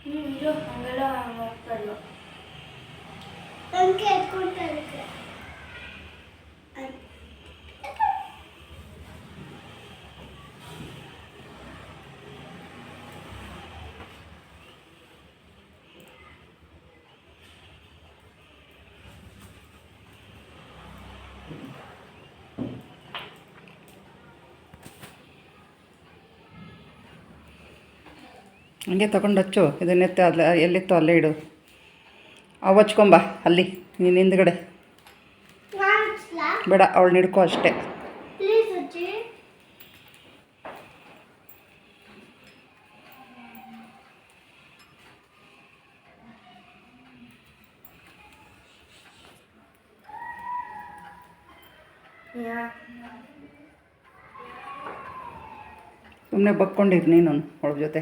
ಇದು ಹಂಗೆಲ್ಲ ಹೋಗ್ತಾಯಿಲ್ಲ ಹಂಗೆ ತಗೊಂಡು ಹಚ್ಚು. ಇದನ್ನೆತ್ತ ಅಲ್ಲ ಎಲ್ಲಿತ್ತು ಅಲ್ಲೇ ಇಡು. ಅವು ಹಚ್ಕೊಂಬ ಅಲ್ಲಿ ನೀನು ಹಿಂದ್ಗಡೆ. ಬೇಡ, ಅವಳು ಹಿಡ್ಕೊ ಅಷ್ಟೇ. ಸುಮ್ಮನೆ ಬಕ್ಕೊಂಡಿರು ನೀನು ಅವಳ ಜೊತೆ.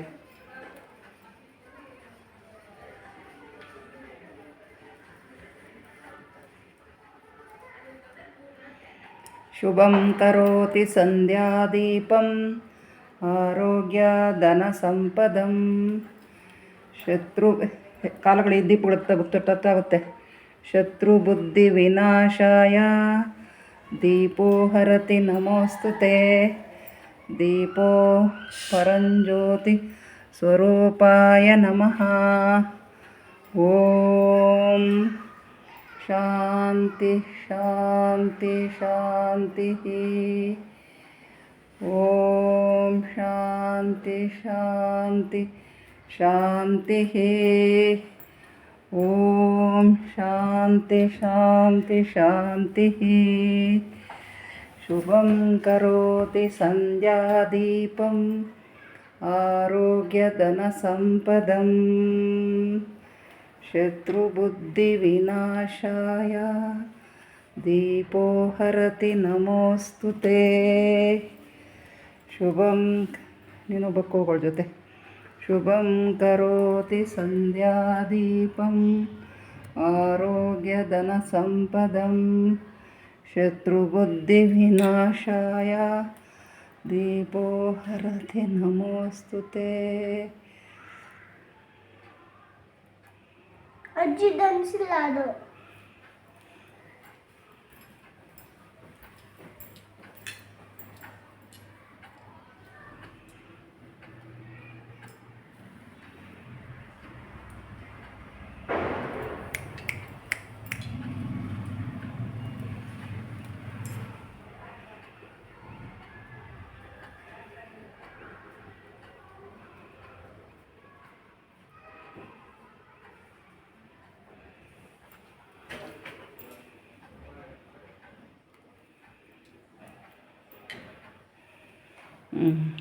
ಶುಭಂ ಕರೋತಿ ಸಂಧ್ಯಾದೀಪಂ ಆರೋಗ್ಯ ಧನ ಸಂಪದಂ. ಶತ್ರು ಕಾಲುಗಳಿಗೆ ದೀಪಗಳು ಗೊತ್ತಾಗುತ್ತೆ. ಶತ್ರು ಬುದ್ಧಿ ವಿನಾಶಾಯ ದೀಪೋ ಹರತಿ ನಮೋಸ್ತುತೆ. ದೀಪೋ ಪರಂಜ್ಯೋತಿ ಸ್ವರೂಪಾಯ ನಮಃ. ಓಂ ಶಾಂತಿ ಶಾಂತಿ ಶಾಂತಿ. ಓಂ ಶಾಂತಿ ಶಾಂತಿ ಶಾಂತಿ. ಓಂ ಶಾಂತಿ ಶಾಂತಿ ಶಾಂತಿ. ಶುಭಂ ಕರೋತಿ ಸಂಧ್ಯಾದೀಪಂ ಆರೋಗ್ಯಧನ ಸಂಪದಂ. ಶತ್ರುಬುದ್ಧಿವಿನಾಶಾಯ ದೀಪೋ ಹರತಿ ನಮೋಸ್ತುತೆ. ಶುಭಂ ನೀನೊಬ್ಬಕ್ಕೆ ಹೋಗೋಳ ಜೊತೆ. ಶುಭಂ ಕರೋತಿ ಸಂಧ್ಯಾದೀಪಂ ಆರೋಗ್ಯಧನ ಸಂಪದಂ. ಶತ್ರುಬುದ್ಧಿವಿನಾಶಾಯ ದೀಪೋ ಹರತಿ ನಮೋಸ್ತುತೆ. ಅಜ್ಜಿ ಧನ್ಸಿಲ್ಲ ಅದು.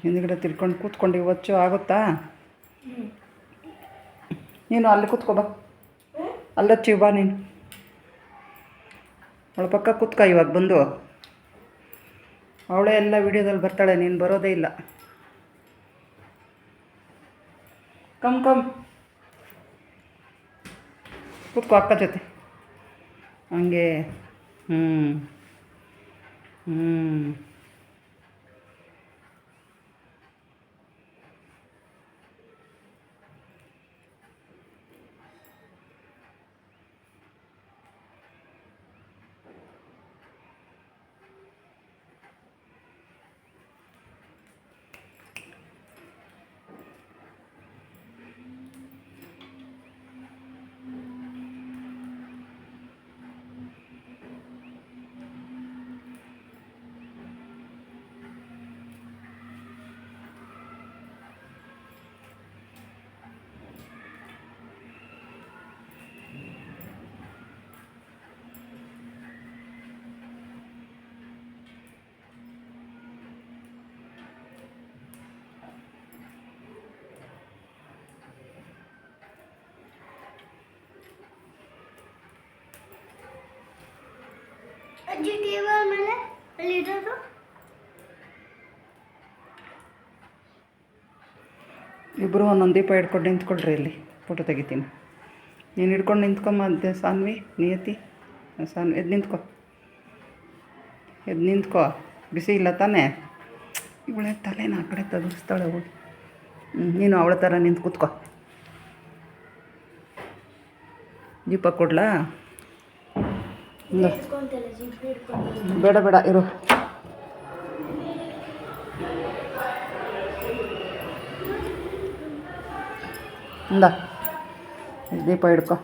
ಹಿಂದ್ಗಡೆ ತಿಳ್ಕೊಂಡು ಕೂತ್ಕೊಂಡು ಇವತ್ತು ಆಗುತ್ತಾ? ನೀನು ಅಲ್ಲಿ ಕೂತ್ಕೋ ಬಾ. ಅಲ್ಲಚ್ಚಿ ಬಾ ನೀನು. ಅವಳ ಪಕ್ಕ ಕೂತ್ಕೋ ಇವಾಗ ಬಂದು. ಅವಳೇ ಎಲ್ಲ ವಿಡಿಯೋದಲ್ಲಿ ಬರ್ತಾಳೆ, ನೀನು ಬರೋದೇ ಇಲ್ಲ. ಕಮ್ ಕೂತ್ಕೋ ಅಕ್ಕ ಜೊತೆ ಹಂಗೆ. ಅಜ್ಜಿ ಟೇಬಲ್ ಮೇಲೆ ಅಲ್ಲಿರೋದು. ಇಬ್ಬರು ಒಂದೊಂದು ದೀಪ ಹಿಡ್ಕೊಂಡು ನಿಂತ್ಕೊಳ್ರಿ. ಇಲ್ಲಿ ಫೋಟೋ ತೆಗಿತೀನಿ. ನೀನು ಹಿಡ್ಕೊಂಡು ನಿಂತ್ಕೊಂಬ ಸಾನ್ವಿ, ನಿಯತಿ. ಸಾನ್ವಿ ಎದ್ದು ನಿಂತ್ಕೊ. ಬಿಸಿ ಇಲ್ಲ ತಾನೇ? ಇವಳೆ ತಲೆನ ಆ ಕಡೆ ತಗಿಸ್ತಾಳೆ ಹೋಗಿ. ನೀನು ಅವಳ ಥರ ನಿಂತು ಕೂತ್ಕೊ. ದೀಪ ಕೊಡ್ಲಾ? ಇಲ್ಲ ಇಟ್ಕೊಂತಲ್ಲ ಜಿಪ್ ಹಿಡ್ಕೊಂಡು. ಬೇಡ ಬೇಡ ಇರು. ಇಂದ ದೀಪ ಹಿಡ್ಕೊ.